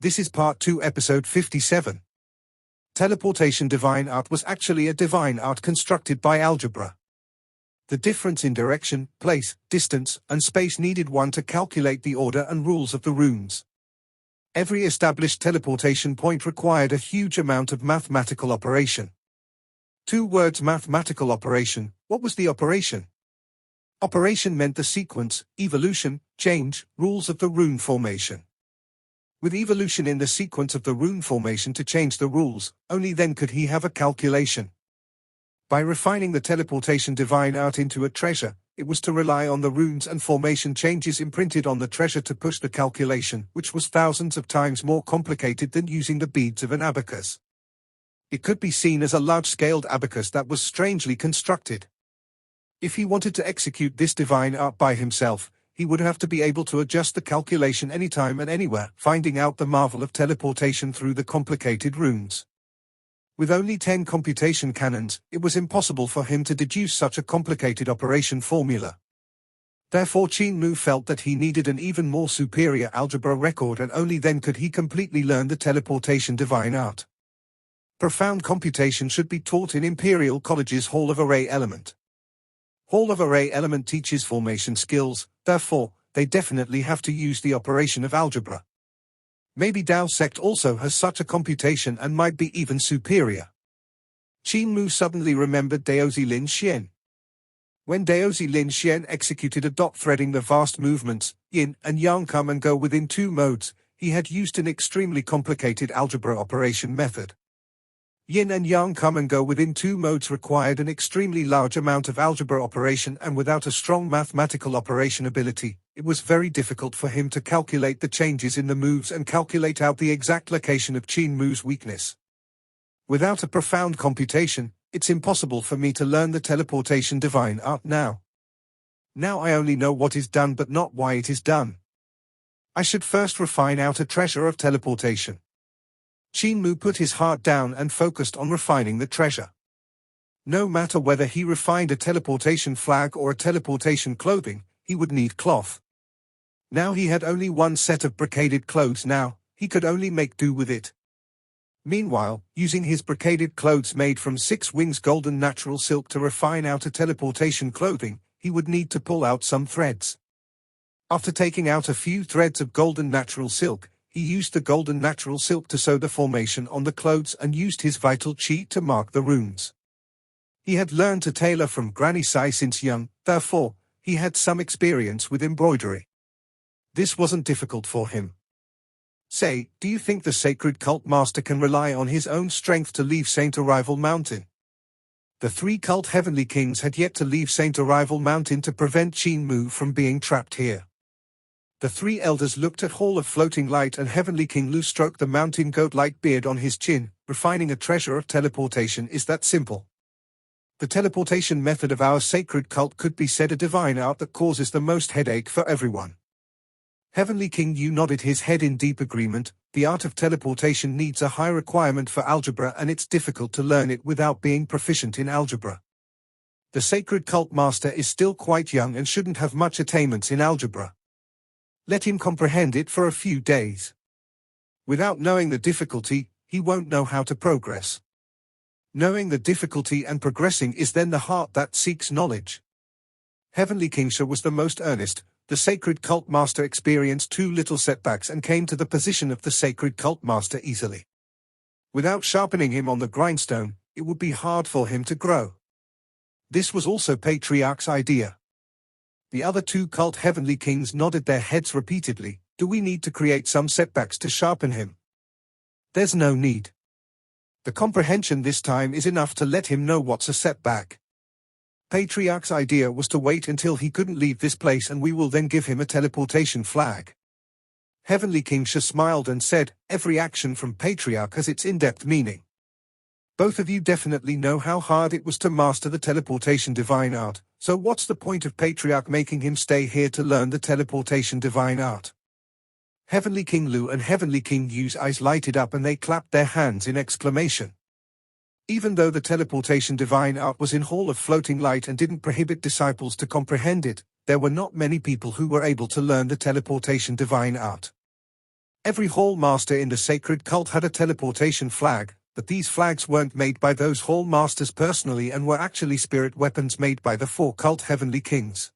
This is part 2, episode 57. Teleportation divine art was actually a divine art constructed by algebra. The difference in direction, place, distance, and space needed one to calculate the order and rules of the runes. Every established teleportation point required a huge amount of mathematical operation. 2 words: mathematical operation. What was the operation? Operation meant the sequence, evolution, change, rules of the rune formation. With evolution in the sequence of the rune formation to change the rules, only then could he have a calculation. By refining the teleportation divine art into a treasure, it was to rely on the runes and formation changes imprinted on the treasure to push the calculation, which was thousands of times more complicated than using the beads of an abacus. It could be seen as a large-scaled abacus that was strangely constructed. If he wanted to execute this divine art by himself, he would have to be able to adjust the calculation anytime and anywhere, finding out the marvel of teleportation through the complicated runes. With only 10 computation cannons, it was impossible for him to deduce such a complicated operation formula. Therefore Qin Mu felt that he needed an even more superior algebra record, and only then could he completely learn the teleportation divine art. Profound computation should be taught in Imperial College's Hall of Array Element. Hall of Array Element teaches formation skills, therefore, they definitely have to use the operation of algebra. Maybe Dao sect also has such a computation and might be even superior. Qin Mu suddenly remembered Daozi Lin Xian. When Daozi Lin Xian executed a dot threading the vast movements, yin and yang come and go within 2 modes, he had used an extremely complicated algebra operation method. Yin and yang come and go within 2 modes required an extremely large amount of algebra operation, and without a strong mathematical operation ability, it was very difficult for him to calculate the changes in the moves and calculate out the exact location of Qin Mu's weakness. Without a profound computation, it's impossible for me to learn the teleportation divine art now. Now I only know what is done but not why it is done. I should first refine out a treasure of teleportation. Qin Mu put his heart down and focused on refining the treasure. No matter whether he refined a teleportation flag or a teleportation clothing, he would need cloth. Now he had only 1 set of brocaded clothes. Now, he could only make do with it. Meanwhile, using his brocaded clothes made from 6 wings golden natural silk to refine out a teleportation clothing, he would need to pull out some threads. After taking out a few threads of golden natural silk, he used the golden natural silk to sew the formation on the clothes and used his vital chi to mark the runes. He had learned to tailor from Granny Sai since young, therefore, he had some experience with embroidery. This wasn't difficult for him. Say, do you think the sacred cult master can rely on his own strength to leave Saint Arrival Mountain? The 3 cult heavenly kings had yet to leave Saint Arrival Mountain to prevent Qin Mu from being trapped here. The 3 elders looked at Hall of Floating Light, and Heavenly King Lu stroked the mountain goat-like beard on his chin. Refining a treasure of teleportation is that simple. The teleportation method of our sacred cult could be said a divine art that causes the most headache for everyone. Heavenly King Yu nodded his head in deep agreement. The art of teleportation needs a high requirement for algebra, and it's difficult to learn it without being proficient in algebra. The sacred cult master is still quite young and shouldn't have much attainments in algebra. Let him comprehend it for a few days. Without knowing the difficulty, he won't know how to progress. Knowing the difficulty and progressing is then the heart that seeks knowledge. Heavenly King Sha was the most earnest. The sacred cult master experienced 2 little setbacks and came to the position of the sacred cult master easily. Without sharpening him on the grindstone, it would be hard for him to grow. This was also Patriarch's idea. The other 2 cult heavenly kings nodded their heads repeatedly. Do we need to create some setbacks to sharpen him? There's no need. The comprehension this time is enough to let him know what's a setback. Patriarch's idea was to wait until he couldn't leave this place, and we will then give him a teleportation flag. Heavenly King Sha smiled and said, every action from Patriarch has its in-depth meaning. Both of you definitely know how hard it was to master the teleportation divine art, so what's the point of Patriarch making him stay here to learn the teleportation divine art? Heavenly King Lu and Heavenly King Yu's eyes lighted up and they clapped their hands in exclamation. Even though the teleportation divine art was in Hall of Floating Light and didn't prohibit disciples to comprehend it, there were not many people who were able to learn the teleportation divine art. Every hall master in the sacred cult had a teleportation flag, but these flags weren't made by those hall masters personally and were actually spirit weapons made by the 4 cult heavenly kings.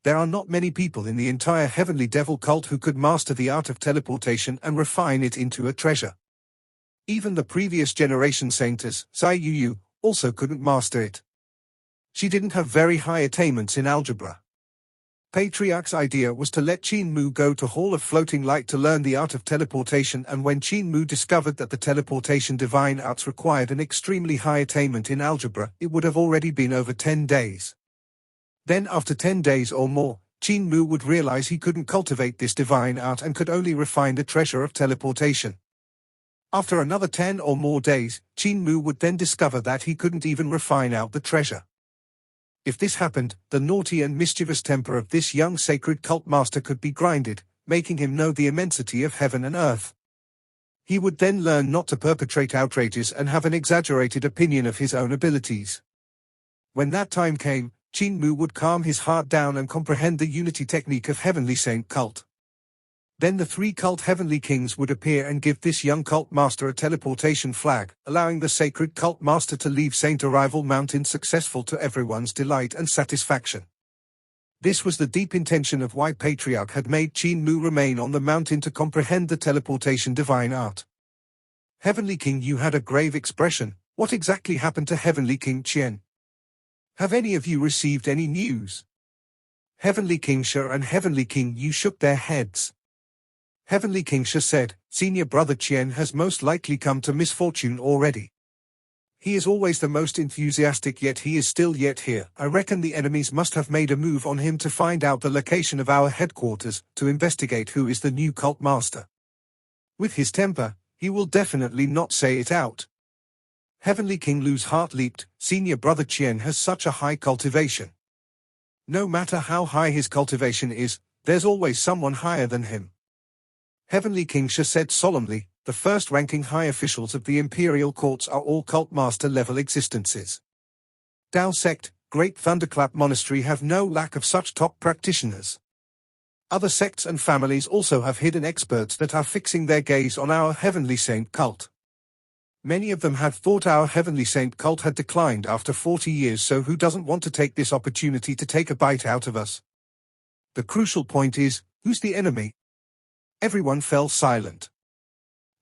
There are not many people in the entire heavenly devil cult who could master the art of teleportation and refine it into a treasure. Even the previous generation saintess, Sai Yu, also couldn't master it. She didn't have very high attainments in algebra. Patriarch's idea was to let Qin Mu go to Hall of Floating Light to learn the art of teleportation, and when Qin Mu discovered that the teleportation divine arts required an extremely high attainment in algebra, it would have already been over 10 days. Then after 10 days or more, Qin Mu would realize he couldn't cultivate this divine art and could only refine the treasure of teleportation. After another 10 or more days, Qin Mu would then discover that he couldn't even refine out the treasure. If this happened, the naughty and mischievous temper of this young sacred cult master could be grinded, making him know the immensity of heaven and earth. He would then learn not to perpetrate outrages and have an exaggerated opinion of his own abilities. When that time came, Qin Mu would calm his heart down and comprehend the unity technique of heavenly saint cult. Then the 3 cult heavenly kings would appear and give this young cult master a teleportation flag, allowing the sacred cult master to leave Saint Arrival Mountain successful to everyone's delight and satisfaction. This was the deep intention of why Patriarch had made Qin Mu remain on the mountain to comprehend the teleportation divine art. Heavenly King Yu had a grave expression. What exactly happened to Heavenly King Qian? Have any of you received any news? Heavenly King Sha and Heavenly King Yu shook their heads. Heavenly King Sha said, Senior Brother Qian has most likely come to misfortune already. He is always the most enthusiastic, yet he is still yet here. I reckon the enemies must have made a move on him to find out the location of our headquarters, to investigate who is the new cult master. With his temper, he will definitely not say it out. Heavenly King Lu's heart leaped. Senior Brother Qian has such a high cultivation. No matter how high his cultivation is, there's always someone higher than him. Heavenly King Sha said solemnly, the first-ranking high officials of the imperial courts are all cult master-level existences. Dao sect, Great Thunderclap Monastery have no lack of such top practitioners. Other sects and families also have hidden experts that are fixing their gaze on our heavenly saint cult. Many of them had thought our heavenly saint cult had declined after 40 years, so who doesn't want to take this opportunity to take a bite out of us? The crucial point is, who's the enemy? Everyone fell silent.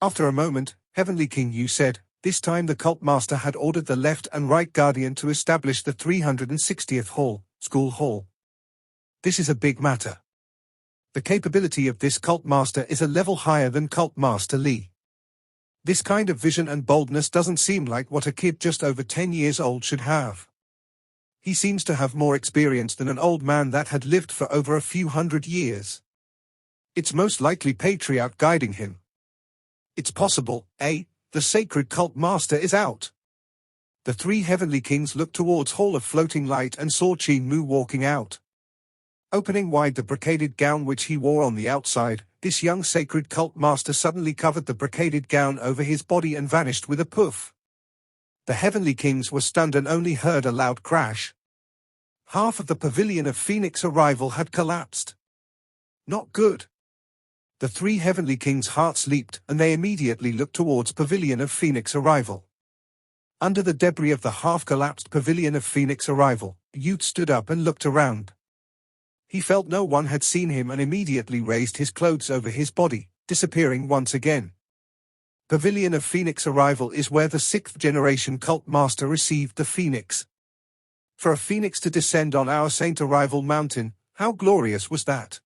After a moment, Heavenly King Yu said, this time the cult master had ordered the left and right guardian to establish the 360th hall, school hall. This is a big matter. The capability of this cult master is a level higher than Cult Master Li. This kind of vision and boldness doesn't seem like what a kid just over 10 years old should have. He seems to have more experience than an old man that had lived for over a few hundred years. It's most likely Patriarch guiding him. It's possible, the sacred cult master is out. The 3 heavenly kings looked towards Hall of Floating Light and saw Qin Mu walking out. Opening wide the brocaded gown which he wore on the outside, this young sacred cult master suddenly covered the brocaded gown over his body and vanished with a poof. The heavenly kings were stunned and only heard a loud crash. Half of the pavilion of Phoenix Arrival had collapsed. Not good. The 3 heavenly kings' hearts leaped, and they immediately looked towards Pavilion of Phoenix Arrival. Under the debris of the half-collapsed Pavilion of Phoenix Arrival, the youth stood up and looked around. He felt no one had seen him and immediately raised his clothes over his body, disappearing once again. Pavilion of Phoenix Arrival is where the 6th generation cult master received the phoenix. For a phoenix to descend on our Saint Arrival Mountain, how glorious was that?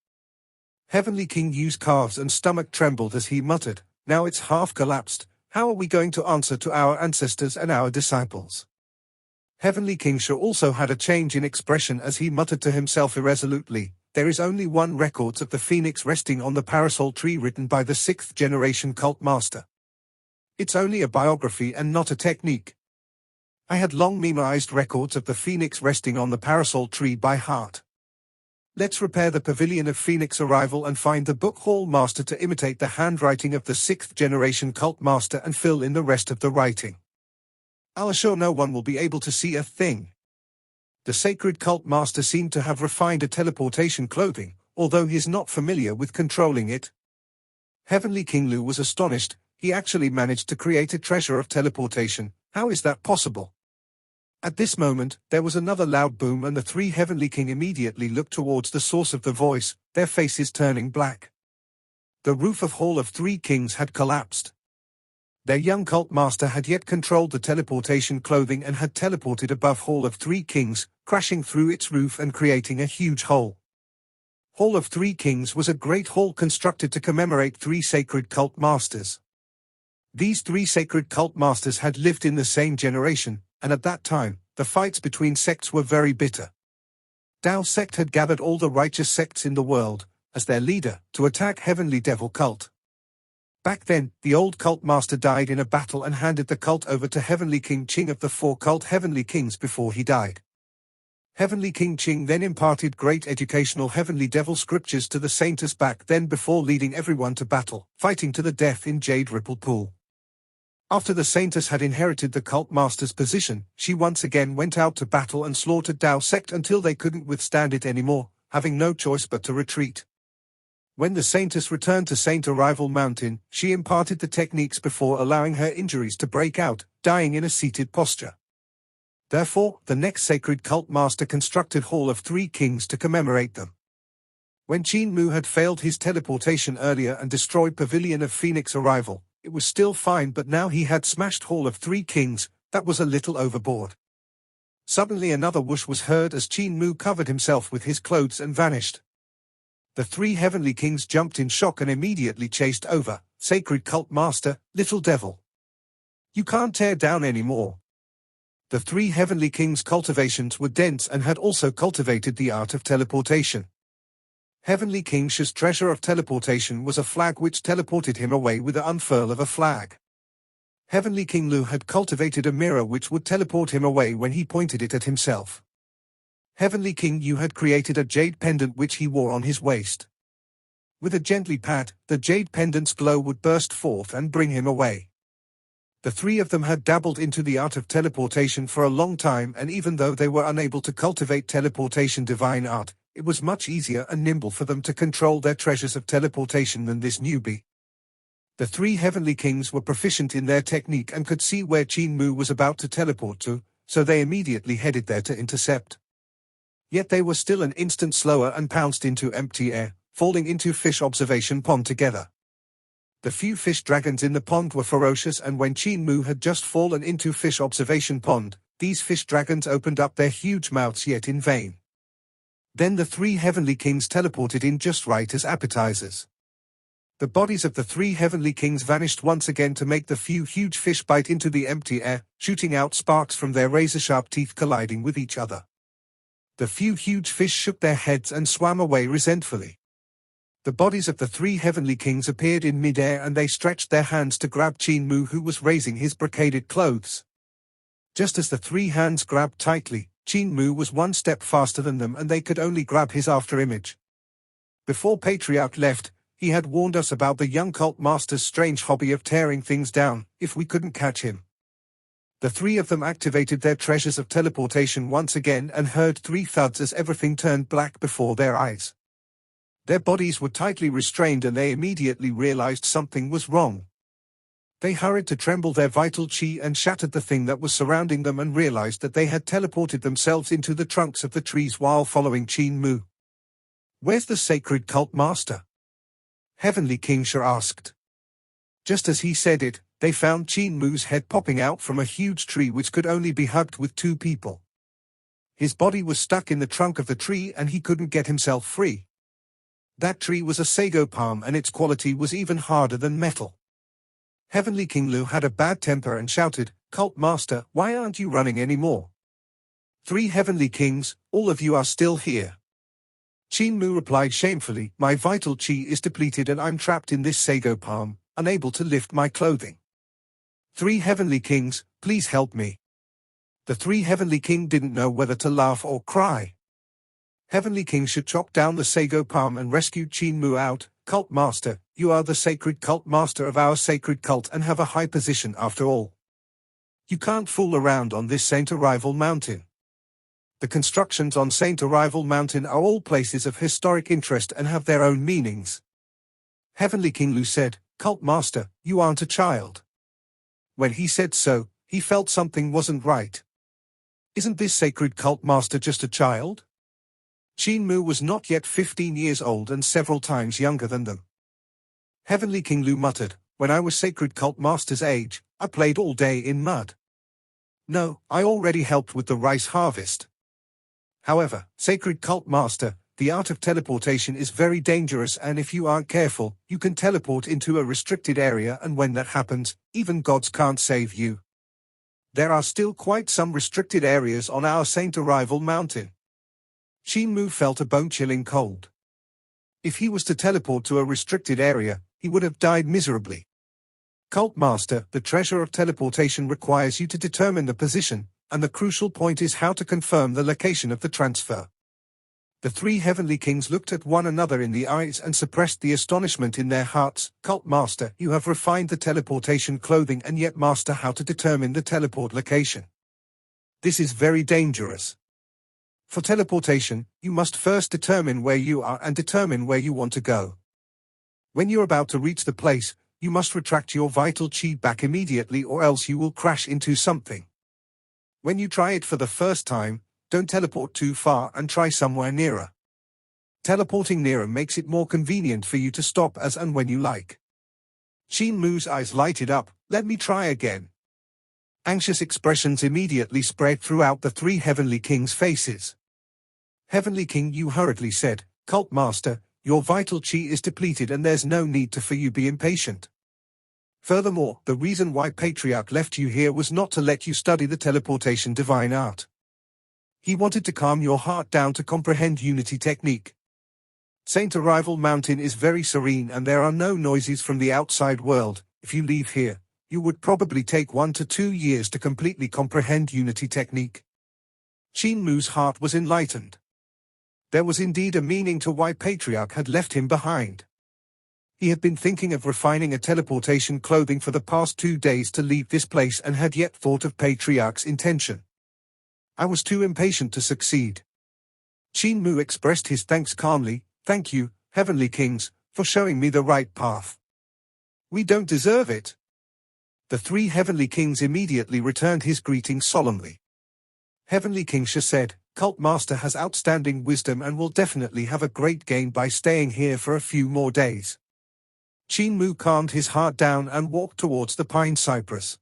Heavenly King Yu's calves and stomach trembled as he muttered, now it's half collapsed, how are we going to answer to our ancestors and our disciples? Heavenly King Sha also had a change in expression as he muttered to himself irresolutely, there is only one record of the phoenix resting on the parasol tree written by the 6th generation cult master. It's only a biography and not a technique. I had long memorized records of the phoenix resting on the parasol tree by heart. Let's repair the Pavilion of Phoenix Arrival and find the book hall master to imitate the handwriting of the 6th generation cult master and fill in the rest of the writing. I'll assure no one will be able to see a thing. The sacred cult master seemed to have refined a teleportation clothing, although he is not familiar with controlling it. Heavenly King Lu was astonished. He actually managed to create a treasure of teleportation. How is that possible? At this moment, there was another loud boom and the three Heavenly King immediately looked towards the source of the voice, their faces turning black. The roof of Hall of Three Kings had collapsed. Their young cult master had yet controlled the teleportation clothing and had teleported above Hall of Three Kings, crashing through its roof and creating a huge hole. Hall of Three Kings was a great hall constructed to commemorate three sacred cult masters. These three sacred cult masters had lived in the same generation, and at that time, the fights between sects were very bitter. Tao sect had gathered all the righteous sects in the world, as their leader, to attack Heavenly Devil cult. Back then, the old cult master died in a battle and handed the cult over to Heavenly King Qing of the four cult Heavenly Kings before he died. Heavenly King Qing then imparted great educational Heavenly Devil scriptures to the saintess back then before leading everyone to battle, fighting to the death in Jade Ripple Pool. After the saintess had inherited the cult master's position, she once again went out to battle and slaughtered Tao sect until they couldn't withstand it anymore, having no choice but to retreat. When the saintess returned to Saint Arrival Mountain, she imparted the techniques before allowing her injuries to break out, dying in a seated posture. Therefore, the next sacred cult master constructed Hall of Three Kings to commemorate them. When Qin Mu had failed his teleportation earlier and destroyed Pavilion of Phoenix Arrival, it was still fine, but now he had smashed Hall of Three Kings. That was a little overboard. Suddenly another whoosh was heard as Qin Mu covered himself with his clothes and vanished. The three Heavenly Kings jumped in shock and immediately chased over. Sacred Cult Master, Little Devil. You can't tear down anymore. The three Heavenly Kings' cultivations were dense and had also cultivated the art of teleportation. Heavenly King Shi's treasure of teleportation was a flag which teleported him away with the unfurl of a flag. Heavenly King Lu had cultivated a mirror which would teleport him away when he pointed it at himself. Heavenly King Yu had created a jade pendant which he wore on his waist. With a gently pat, the jade pendant's glow would burst forth and bring him away. The three of them had dabbled into the art of teleportation for a long time, and even though they were unable to cultivate teleportation divine art, it was much easier and nimble for them to control their treasures of teleportation than this newbie. The three Heavenly Kings were proficient in their technique and could see where Qin Mu was about to teleport to, so they immediately headed there to intercept. Yet they were still an instant slower and pounced into empty air, falling into fish observation pond together. The few fish dragons in the pond were ferocious, and when Qin Mu had just fallen into fish observation pond, these fish dragons opened up their huge mouths yet in vain. Then the three Heavenly Kings teleported in just right as appetizers. The bodies of the three Heavenly Kings vanished once again to make the few huge fish bite into the empty air, shooting out sparks from their razor-sharp teeth colliding with each other. The few huge fish shook their heads and swam away resentfully. The bodies of the three Heavenly Kings appeared in mid-air and they stretched their hands to grab Qin Mu, who was raising his brocaded clothes. Just as the three hands grabbed tightly, Qin Mu was one step faster than them and they could only grab his afterimage. Before Patriarch left, he had warned us about the young cult master's strange hobby of tearing things down, if we couldn't catch him. The three of them activated their treasures of teleportation once again and heard three thuds as everything turned black before their eyes. Their bodies were tightly restrained and they immediately realized something was wrong. They hurried to tremble their vital chi and shattered the thing that was surrounding them and realized that they had teleported themselves into the trunks of the trees while following Qin Mu. Where's the sacred cult master? Heavenly King Shi asked. Just as he said it, they found Qin Mu's head popping out from a huge tree which could only be hugged with two people. His body was stuck in the trunk of the tree and he couldn't get himself free. That tree was a sago palm and its quality was even harder than metal. Heavenly King Lu had a bad temper and shouted, "Cult Master, why aren't you running anymore? Three Heavenly Kings, all of you are still here." Qin Mu replied shamefully, "My vital chi is depleted and I'm trapped in this sago palm, unable to lift my clothing. Three Heavenly Kings, please help me." The three Heavenly King didn't know whether to laugh or cry. Heavenly King should chop down the sago palm and rescue Qin Mu out. "Cult Master, you are the sacred cult master of our sacred cult and have a high position after all. You can't fool around on this Saint Arrival Mountain. The constructions on Saint Arrival Mountain are all places of historic interest and have their own meanings." Heavenly King Lu said, "Cult Master, you aren't a child." When he said so, he felt something wasn't right. Isn't this sacred cult master just a child? Qin Mu was not yet 15 years old and several times younger than them. Heavenly King Lu muttered, "When I was sacred cult master's age, I played all day in mud. No, I already helped with the rice harvest. However, sacred cult master, the art of teleportation is very dangerous, and if you aren't careful, you can teleport into a restricted area, and when that happens, even gods can't save you. There are still quite some restricted areas on our Saint Arrival Mountain." Qin Mu felt a bone-chilling cold. If he was to teleport to a restricted area, he would have died miserably. Cult Master, the treasure of teleportation requires you to determine the position, and the crucial point is how to confirm the location of the transfer. The three heavenly kings looked at one another in the eyes and suppressed the astonishment in their hearts. "Cult Master, you have refined the teleportation clothing and yet master how to determine the teleport location. This is very dangerous. For teleportation, you must first determine where you are and determine where you want to go. When you're about to reach the place, you must retract your vital chi back immediately, or else you will crash into something. When you try it for the first time, don't teleport too far and try somewhere nearer. Teleporting nearer makes it more convenient for you to stop as and when you like." Qin Mu's eyes lighted up. "Let me try again." Anxious expressions immediately spread throughout the three heavenly kings' faces. Heavenly King Yu hurriedly said, "Cult Master, your vital chi is depleted and there's no need for you be impatient. Furthermore, the reason why Patriarch left you here was not to let you study the teleportation divine art. He wanted to calm your heart down to comprehend unity technique. Saint Arrival Mountain is very serene and there are no noises from the outside world. If you leave here, you would probably take 1 to 2 years to completely comprehend unity technique." Qin Mu's heart was enlightened. There was indeed a meaning to why Patriarch had left him behind. He had been thinking of refining a teleportation clothing for the past 2 days to leave this place and had yet thought of Patriarch's intention. "I was too impatient to succeed." Qin Mu expressed his thanks calmly. "Thank you, Heavenly Kings, for showing me the right path. We don't deserve it." The three Heavenly Kings immediately returned his greeting solemnly. Heavenly King Shi said, "Cult Master has outstanding wisdom and will definitely have a great gain by staying here for a few more days." Qin Mu calmed his heart down and walked towards the pine cypress.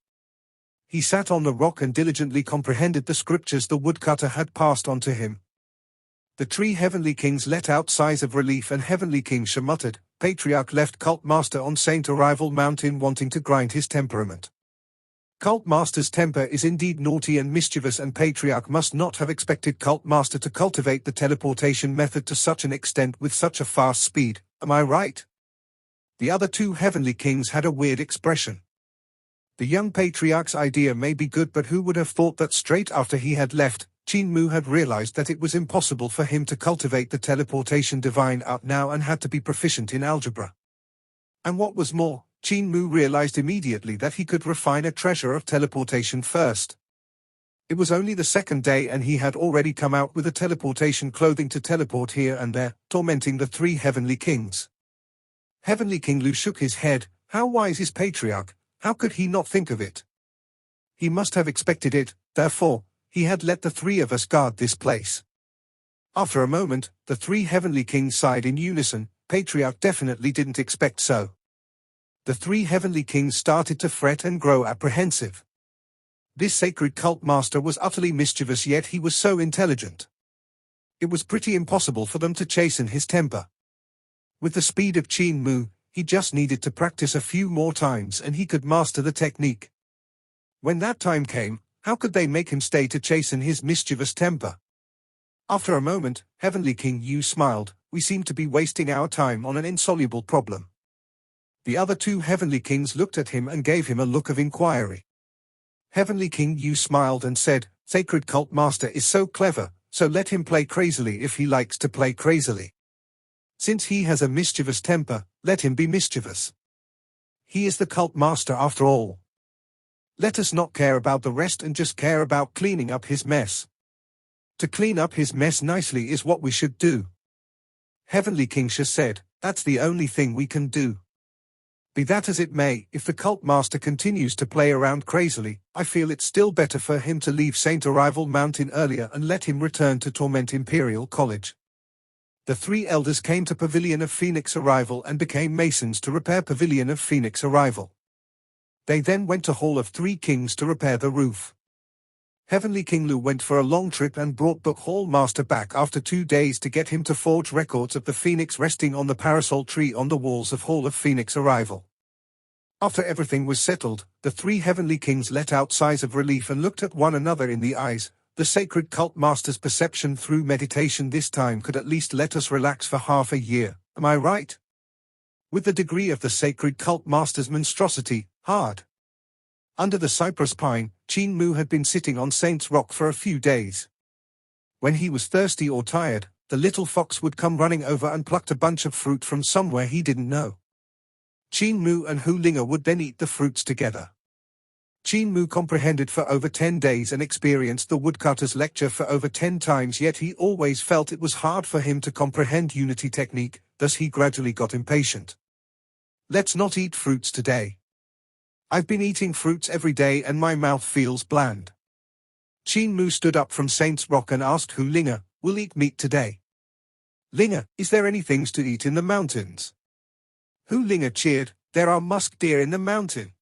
He sat on the rock and diligently comprehended the scriptures the woodcutter had passed on to him. The three heavenly kings let out sighs of relief, and Heavenly King Shi muttered, "Patriarch left Cult Master on Saint Arrival Mountain wanting to grind his temperament. Cult Master's temper is indeed naughty and mischievous, and Patriarch must not have expected Cult Master to cultivate the teleportation method to such an extent with such a fast speed. Am I right?" The other two heavenly kings had a weird expression. The young Patriarch's idea may be good, but who would have thought that straight after he had left, Qin Mu had realized that it was impossible for him to cultivate the teleportation divine art now and had to be proficient in algebra. And what was more, Qin Mu realized immediately that he could refine a treasure of teleportation first. It was only the second day and he had already come out with a teleportation clothing to teleport here and there, tormenting the three heavenly kings. Heavenly King Lu shook his head. How wise is Patriarch? How could he not think of it? He must have expected it, therefore, he had let the three of us guard this place. After a moment, the three heavenly kings sighed in unison. Patriarch definitely didn't expect so. The three heavenly kings started to fret and grow apprehensive. This sacred cult master was utterly mischievous, yet he was so intelligent. It was pretty impossible for them to chasten his temper. With the speed of Qin Mu, he just needed to practice a few more times and he could master the technique. When that time came, how could they make him stay to chasten his mischievous temper? After a moment, Heavenly King Yu smiled. "We seem to be wasting our time on an insoluble problem." The other two heavenly kings looked at him and gave him a look of inquiry. Heavenly King Yu smiled and said, "Sacred Cult Master is so clever, so let him play crazily if he likes to play crazily. Since he has a mischievous temper, let him be mischievous. He is the Cult Master after all. Let us not care about the rest and just care about cleaning up his mess. To clean up his mess nicely is what we should do." Heavenly King Shi said, "That's the only thing we can do." Be that as it may, if the cult master continues to play around crazily, I feel it's still better for him to leave Saint Arrival Mountain earlier and let him return to torment Imperial College. The three elders came to Pavilion of Phoenix Arrival and became masons to repair Pavilion of Phoenix Arrival. They then went to Hall of Three Kings to repair the roof. Heavenly King Lu went for a long trip and brought Book Hall Master back after 2 days to get him to forge records of the phoenix resting on the parasol tree on the walls of Hall of Phoenix Arrival. After everything was settled, the three Heavenly Kings let out sighs of relief and looked at one another in the eyes. The sacred cult master's perception through meditation this time could at least let us relax for half a year, am I right? With the degree of the sacred cult master's monstrosity, hard. Under the cypress pine, Qin Mu had been sitting on Saint's Rock for a few days. When he was thirsty or tired, the little fox would come running over and plucked a bunch of fruit from somewhere he didn't know. Qin Mu and Hu Linga would then eat the fruits together. Qin Mu comprehended for over 10 days and experienced the woodcutter's lecture for over 10 times, yet he always felt it was hard for him to comprehend unity technique, thus he gradually got impatient. Let's not eat fruits today. I've been eating fruits every day and my mouth feels bland. Qin Mu stood up from Saint's Rock and asked Hu Linga, we'll eat meat today. Linga, is there any things to eat in the mountains? Hu Linga cheered, there are musk deer in the mountain.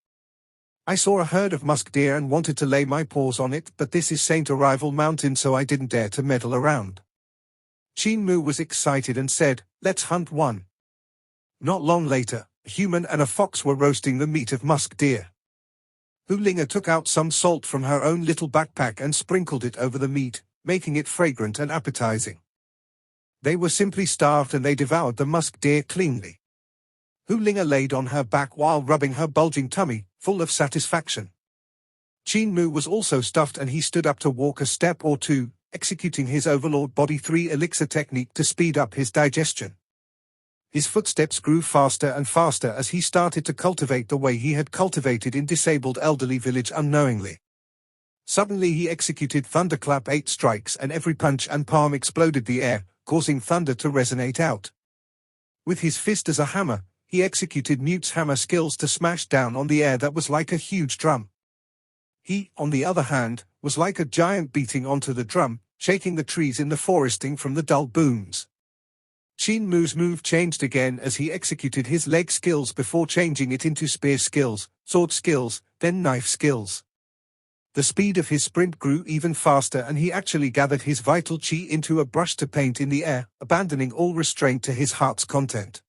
I saw a herd of musk deer and wanted to lay my paws on it, but this is Saint Arrival Mountain, so I didn't dare to meddle around. Qin Mu was excited and said, let's hunt one. Not long later, a human and a fox were roasting the meat of musk deer. Hu Linga took out some salt from her own little backpack and sprinkled it over the meat, making it fragrant and appetizing. They were simply starved and they devoured the musk deer cleanly. Hu Linga laid on her back while rubbing her bulging tummy, full of satisfaction. Qin Mu was also stuffed and he stood up to walk a step or two, executing his Overlord Body 3 elixir technique to speed up his digestion. His footsteps grew faster and faster as he started to cultivate the way he had cultivated in disabled elderly village unknowingly. Suddenly he executed Thunderclap 8 strikes and every punch and palm exploded the air, causing thunder to resonate out. With his fist as a hammer, he executed Mute's hammer skills to smash down on the air that was like a huge drum. He, on the other hand, was like a giant beating onto the drum, shaking the trees in the foresting from the dull booms. Qin Mu's move changed again as he executed his leg skills before changing it into spear skills, sword skills, then knife skills. The speed of his sprint grew even faster and he actually gathered his vital chi into a brush to paint in the air, abandoning all restraint to his heart's content.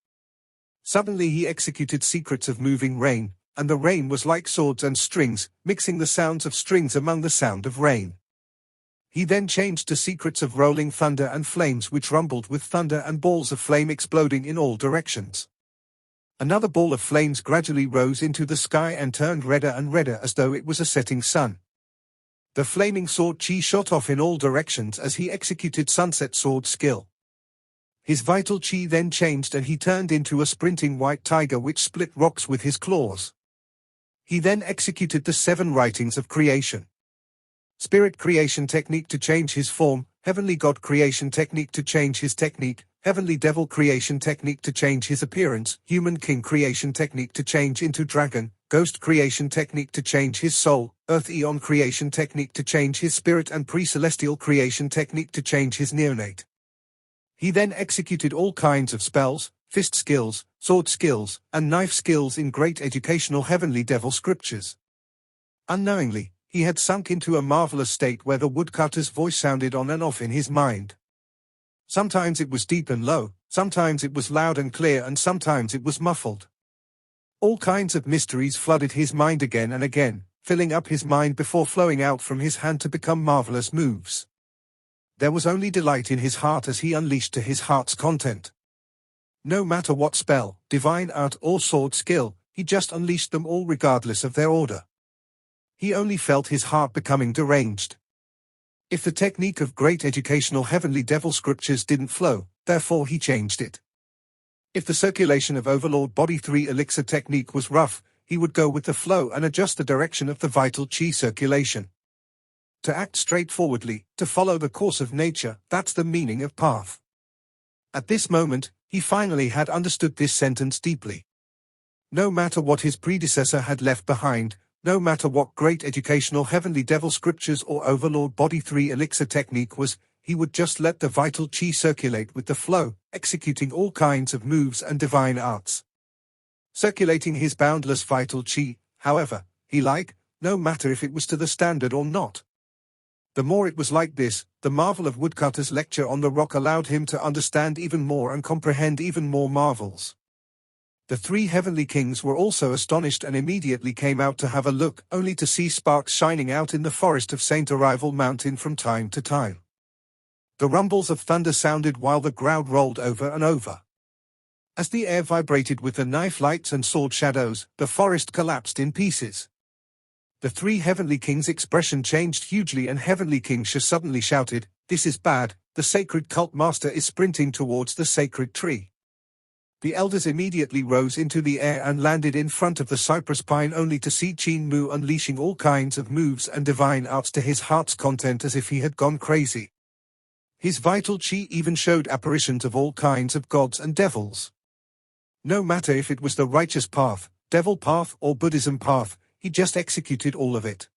Suddenly he executed Secrets of Moving Rain, and the rain was like swords and strings, mixing the sounds of strings among the sound of rain. He then changed to Secrets of Rolling Thunder and Flames, which rumbled with thunder and balls of flame exploding in all directions. Another ball of flames gradually rose into the sky and turned redder and redder as though it was a setting sun. The flaming sword chi shot off in all directions as he executed Sunset Sword skill. His vital chi then changed and he turned into a sprinting white tiger which split rocks with his claws. He then executed the 7 writings of creation. Spirit creation technique to change his form, Heavenly God creation technique to change his technique, Heavenly Devil creation technique to change his appearance, Human King creation technique to change into dragon, Ghost creation technique to change his soul, Earth Eon creation technique to change his spirit, and Pre-Celestial creation technique to change his neonate. He then executed all kinds of spells, fist skills, sword skills, and knife skills in great educational Heavenly Devil scriptures. Unknowingly, he had sunk into a marvelous state where the woodcutter's voice sounded on and off in his mind. Sometimes it was deep and low, sometimes it was loud and clear, and sometimes it was muffled. All kinds of mysteries flooded his mind again and again, filling up his mind before flowing out from his hand to become marvelous moves. There was only delight in his heart as he unleashed to his heart's content. No matter what spell, divine art or sword skill, he just unleashed them all regardless of their order. He only felt his heart becoming deranged. If the technique of great educational Heavenly Devil scriptures didn't flow, therefore he changed it. If the circulation of Overlord Body 3 elixir technique was rough, he would go with the flow and adjust the direction of the vital chi circulation. To act straightforwardly, to follow the course of nature, that's the meaning of path. At this moment, he finally had understood this sentence deeply. No matter what his predecessor had left behind, no matter what great educational heavenly devil scriptures or overlord body 3 elixir technique was, he would just let the vital chi circulate with the flow, executing all kinds of moves and divine arts. Circulating his boundless vital chi, however, no matter if it was to the standard or not. The more it was like this, the marvel of Woodcutter's lecture on the rock allowed him to understand even more and comprehend even more marvels. The three heavenly kings were also astonished and immediately came out to have a look, only to see sparks shining out in the forest of Saint Arrival Mountain from time to time. The rumbles of thunder sounded while the ground rolled over and over. As the air vibrated with the knife lights and sword shadows, the forest collapsed in pieces. The three heavenly kings' expression changed hugely, and Heavenly King Sha suddenly shouted, "This is bad, the sacred cult master is sprinting towards the sacred tree." The elders immediately rose into the air and landed in front of the cypress pine, only to see Qin Mu unleashing all kinds of moves and divine arts to his heart's content as if he had gone crazy. His vital chi even showed apparitions of all kinds of gods and devils. No matter if it was the righteous path, devil path or Buddhism path, he just executed all of it.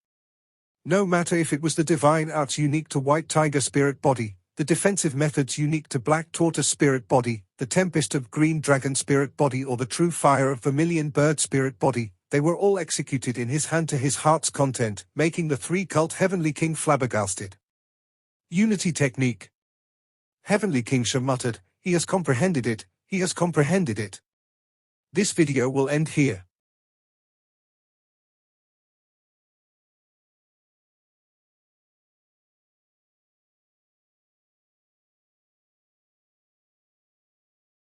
No matter if it was the divine arts unique to White Tiger spirit body, the defensive methods unique to Black Tortoise spirit body, the Tempest of Green Dragon spirit body, or the True Fire of Vermilion Bird spirit body, they were all executed in his hand to his heart's content, making the three cult Heavenly King flabbergasted. Unity technique. Heavenly King Sha muttered, "He has comprehended it, he has comprehended it." This video will end here.